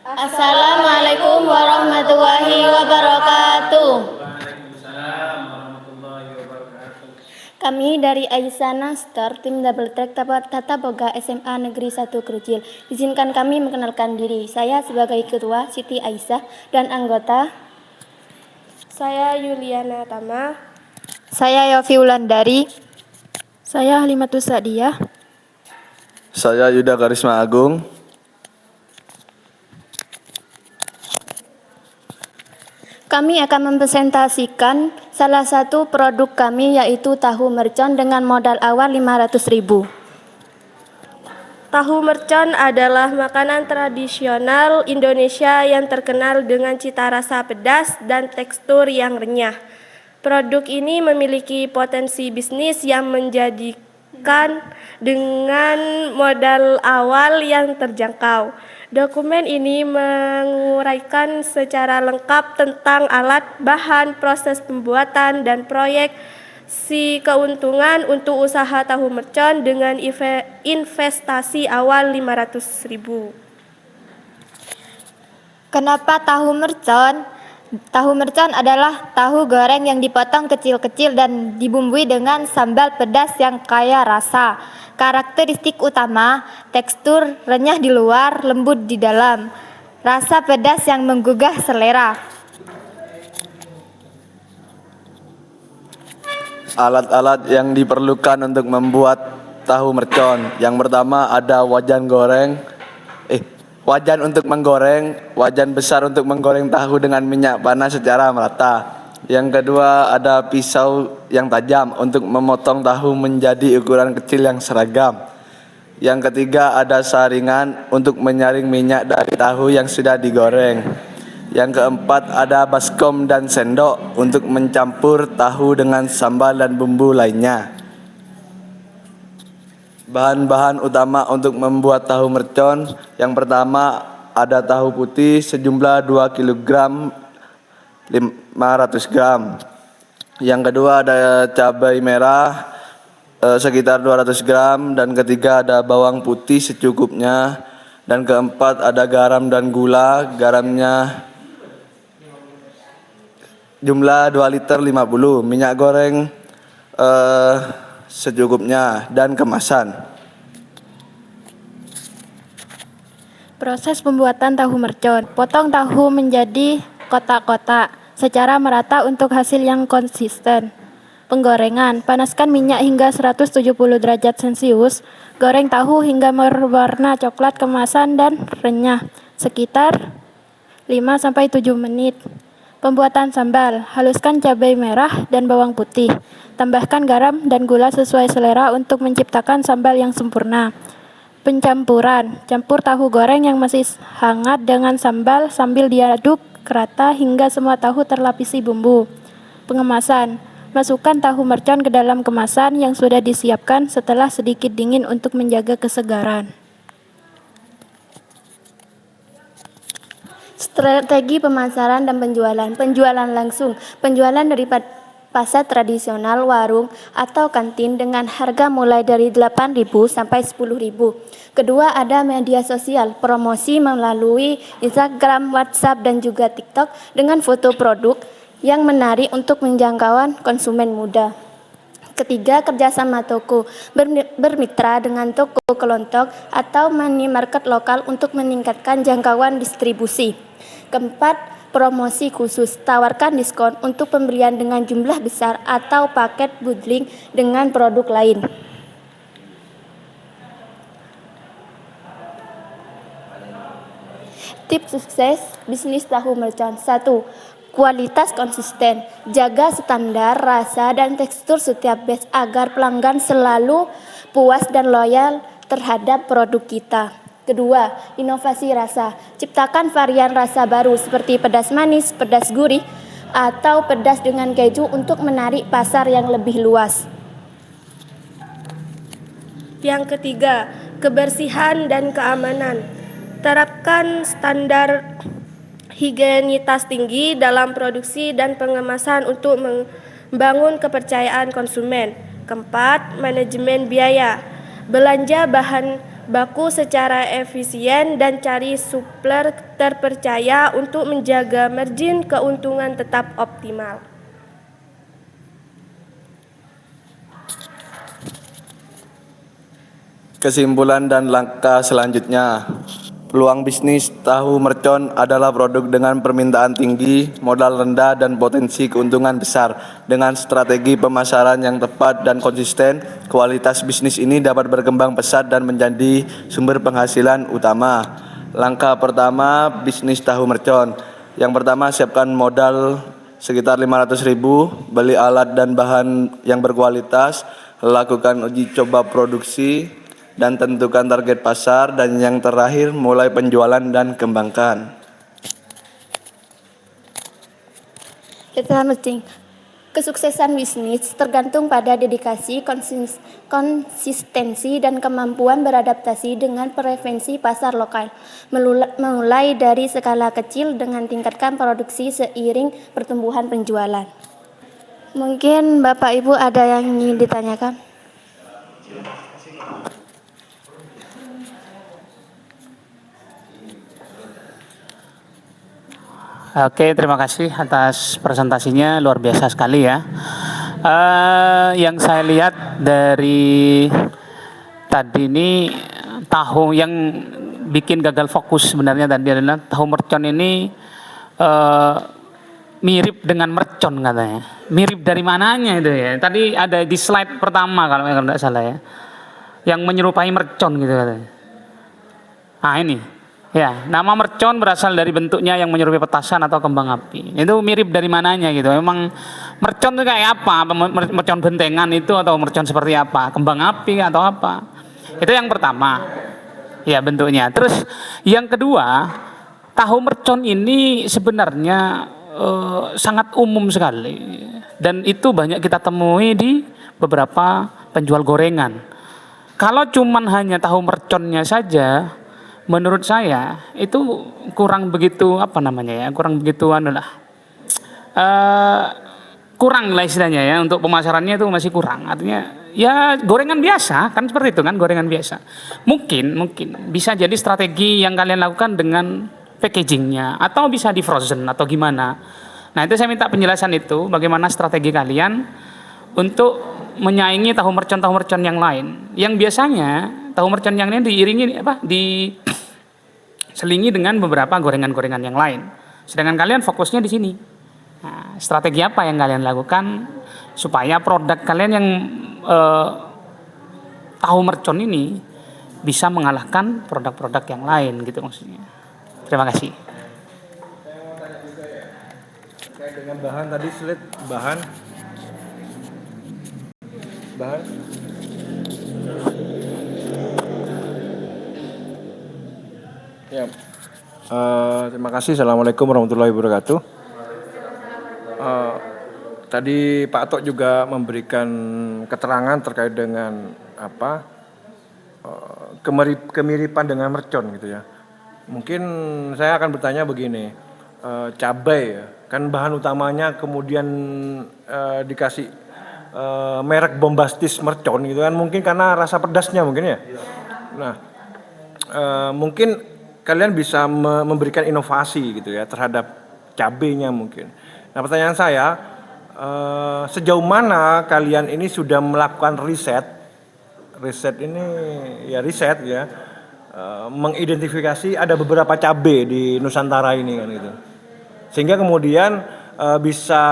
Assalamualaikum warahmatullahi wabarakatuh. Waalaikumsalam warahmatullahi wabarakatuh. Kami dari Aisana Star, tim Double Track Tata Boga SMA Negeri 1 Krucil. Izinkan kami mengenalkan diri. Saya sebagai ketua Siti Aisyah dan anggota. Saya Yuliana Tama. Saya Yofi Wulandari. Saya Halimatus Sa'diyah. Saya Yuda Karisma Agung. Kami akan mempresentasikan salah satu produk kami, yaitu tahu mercon dengan modal awal 500.000. Tahu mercon adalah makanan tradisional Indonesia yang terkenal dengan cita rasa pedas dan tekstur yang renyah. Produk ini memiliki potensi bisnis yang menjadikan dengan modal awal yang terjangkau. Dokumen ini menguraikan secara lengkap tentang alat, bahan, proses pembuatan, dan proyek keuntungan untuk usaha tahu mercon dengan investasi awal 500.000. Kenapa tahu mercon? Tahu mercon adalah tahu goreng yang dipotong kecil-kecil dan dibumbui dengan sambal pedas yang kaya rasa. Karakteristik utama, tekstur renyah di luar, lembut di dalam. Rasa pedas yang menggugah selera. Alat-alat yang diperlukan untuk membuat tahu mercon. Yang pertama ada wajan untuk menggoreng, wajan besar untuk menggoreng tahu dengan minyak panas secara merata. Yang kedua ada pisau yang tajam untuk memotong tahu menjadi ukuran kecil yang seragam. Yang ketiga ada saringan untuk menyaring minyak dari tahu yang sudah digoreng. Yang keempat ada baskom dan sendok untuk mencampur tahu dengan sambal dan bumbu lainnya. Bahan-bahan utama untuk membuat tahu mercon. Yang pertama ada tahu putih sejumlah 2 kg 500 gram. Yang kedua ada cabai merah sekitar 200 gram. Dan ketiga ada bawang putih secukupnya. Dan keempat ada garam dan gula. Garamnya jumlah 2 liter 50. Minyak goreng secukupnya dan kemasan. Proses pembuatan tahu mercon. Potong tahu menjadi kotak-kotak secara merata untuk hasil yang konsisten. Penggorengan. Panaskan minyak hingga 170 derajat Celcius. Goreng tahu hingga berwarna coklat kemasan dan renyah sekitar 5-7 menit. Pembuatan sambal. Haluskan cabai merah dan bawang putih. Tambahkan garam dan gula sesuai selera untuk menciptakan sambal yang sempurna. Pencampuran. Campur tahu goreng yang masih hangat dengan sambal sambil diaduk rata hingga semua tahu terlapisi bumbu. Pengemasan. Masukkan tahu mercon ke dalam kemasan yang sudah disiapkan setelah sedikit dingin untuk menjaga kesegaran. Strategi pemasaran dan penjualan. Penjualan langsung. Penjualan dari pasar tradisional, warung, atau kantin dengan harga mulai dari 8.000 sampai 10.000. Kedua ada media sosial. Promosi melalui Instagram, WhatsApp, dan juga TikTok dengan foto produk yang menarik untuk menjangkau konsumen muda. Ketiga, kerjasama toko. Bermitra dengan toko kelontong atau minimarket lokal untuk meningkatkan jangkauan distribusi. Keempat, promosi khusus. Tawarkan diskon untuk pembelian dengan jumlah besar atau paket bundling dengan produk lain. Tips sukses bisnis tahu mercon. 1. Kualitas konsisten. Jaga standar, rasa, dan tekstur setiap batch agar pelanggan selalu puas dan loyal terhadap produk kita. Kedua, inovasi rasa. Ciptakan varian rasa baru seperti pedas manis, pedas gurih, atau pedas dengan keju untuk menarik pasar yang lebih luas. Yang ketiga, kebersihan dan keamanan. Terapkan standar higienitas tinggi dalam produksi dan pengemasan untuk membangun kepercayaan konsumen. Keempat, manajemen biaya. Belanja bahan baku secara efisien dan cari supplier terpercaya untuk menjaga margin keuntungan tetap optimal. Kesimpulan dan langkah selanjutnya. Peluang bisnis tahu mercon adalah produk dengan permintaan tinggi, modal rendah, dan potensi keuntungan besar. Dengan strategi pemasaran yang tepat dan konsisten, kualitas bisnis ini dapat berkembang pesat dan menjadi sumber penghasilan utama. Langkah pertama, bisnis tahu mercon. Yang pertama, siapkan modal sekitar 500.000, beli alat dan bahan yang berkualitas, lakukan uji coba produksi, dan tentukan target pasar, dan yang terakhir mulai penjualan dan kembangkan. Kita penting. Kesuksesan bisnis tergantung pada dedikasi, konsistensi, dan kemampuan beradaptasi dengan preferensi pasar lokal. Mulai dari skala kecil dengan tingkatkan produksi seiring pertumbuhan penjualan. Mungkin Bapak Ibu ada yang ingin ditanyakan? Oke, terima kasih atas presentasinya, luar biasa sekali ya. Yang saya lihat dari tadi ini tahu yang bikin gagal fokus sebenarnya tadi adalah tahu mercon ini mirip dengan mercon katanya. Mirip dari mananya itu ya? Tadi ada di slide pertama kalau tidak salah ya, yang menyerupai mercon gitu katanya. Nah ini. Ya, nama mercon berasal dari bentuknya yang menyerupai petasan atau kembang api. Itu mirip dari mananya gitu. Memang mercon itu kayak apa? Mercon bentengan itu atau mercon seperti apa? Kembang api atau apa? Itu yang pertama. Ya, bentuknya. Terus yang kedua, tahu mercon ini sebenarnya sangat umum sekali. Dan itu banyak kita temui di beberapa penjual gorengan. Kalau cuman hanya tahu merconnya saja, menurut saya itu kurang begitu kurang begitu kurang lah istilahnya ya, untuk pemasarannya itu masih kurang. Artinya ya gorengan biasa kan, seperti itu kan, gorengan biasa. Mungkin bisa jadi strategi yang kalian lakukan dengan packagingnya, atau bisa di frozen atau gimana. Nah itu saya minta penjelasan itu, bagaimana strategi kalian untuk menyaingi tahu mercon yang lain, yang biasanya tahu mercon yang lain diiringi diselingi dengan beberapa gorengan-gorengan yang lain. Sedangkan kalian fokusnya di sini. Nah, strategi apa yang kalian lakukan supaya produk kalian yang tahu mercon ini bisa mengalahkan produk-produk yang lain gitu maksudnya. Terima kasih. Saya mau tanya juga ya, terkait dengan bahan tadi, slide bahan. Ya, terima kasih. Assalamualaikum warahmatullahi wabarakatuh. Tadi Pak Atok juga memberikan keterangan terkait dengan kemiripan dengan mercon gitu ya. Mungkin saya akan bertanya begini, cabai ya, kan bahan utamanya kemudian dikasih merek bombastis mercon gitu kan, mungkin karena rasa pedasnya mungkin ya. Nah, mungkin kalian bisa memberikan inovasi gitu ya terhadap cabenya mungkin. Nah, pertanyaan saya, sejauh mana kalian ini sudah melakukan riset mengidentifikasi ada beberapa cabai di Nusantara ini kan gitu, sehingga kemudian bisa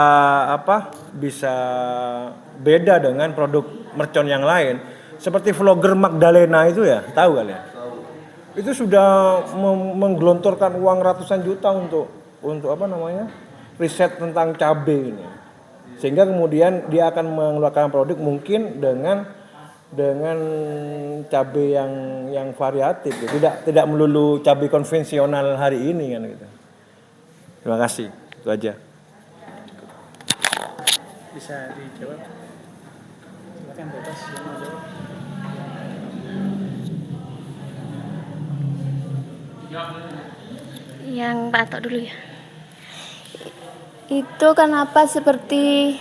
beda dengan produk mercon yang lain, seperti vlogger Magdalena itu ya, tahu kalian? Itu sudah menggelontorkan uang ratusan juta untuk riset tentang cabai ini, sehingga kemudian dia akan mengeluarkan produk mungkin dengan cabai yang variatif, gitu. Tidak melulu cabai konvensional hari ini kan gitu. Terima kasih, itu aja. Bisa dijawab? Silakan bebas yang mau jawab. Yang Pak Atok dulu ya. Itu kenapa seperti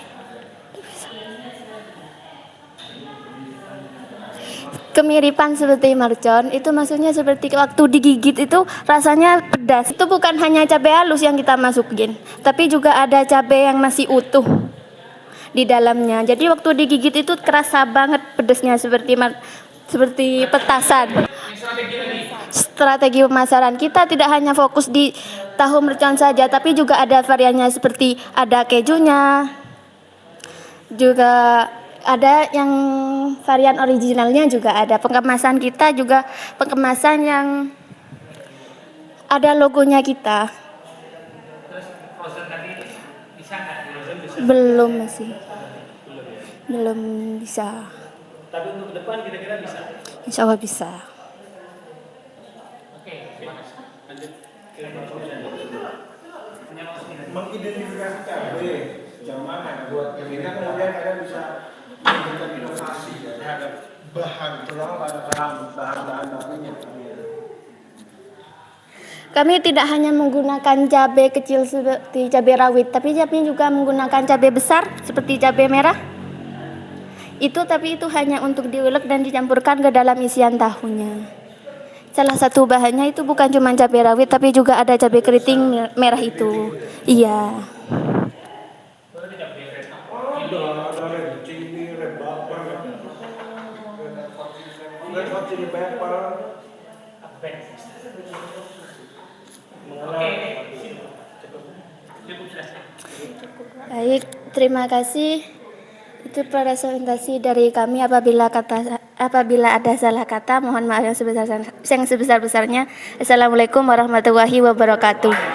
Kemiripan seperti mercon itu maksudnya seperti waktu digigit itu rasanya pedas. Itu bukan hanya cabai halus yang kita masukin, tapi juga ada cabai yang masih utuh di dalamnya. Jadi waktu digigit itu kerasa banget pedasnya seperti petasan. Strategi pemasaran kita tidak hanya fokus di tahu mercon saja, tapi juga ada variannya seperti ada kejunya, juga ada yang varian originalnya juga ada. Pengemasan kita juga pengemasan yang ada logonya kita. Belum masih. Belum bisa. Tapi untuk ke depan kira-kira bisa. Insya Allah bisa. Mengidentifikasi cabai yang mana buat kita kemudian kita bisa memberikan inovasi ya, terhadap bahan, terutama bahan-bahan bakunya. Kami tidak hanya menggunakan cabai kecil seperti cabai rawit, tapi kami juga menggunakan cabai besar seperti cabai merah. Tapi itu hanya untuk diulek dan dicampurkan ke dalam isian tahunya. Salah satu bahannya itu bukan cuma cabai rawit, tapi juga ada cabai keriting merah itu. Iya. Baik, terima kasih. Itu presentasi dari kami. Apabila ada salah kata, mohon maaf yang sebesar-besarnya. Assalamualaikum warahmatullahi wabarakatuh.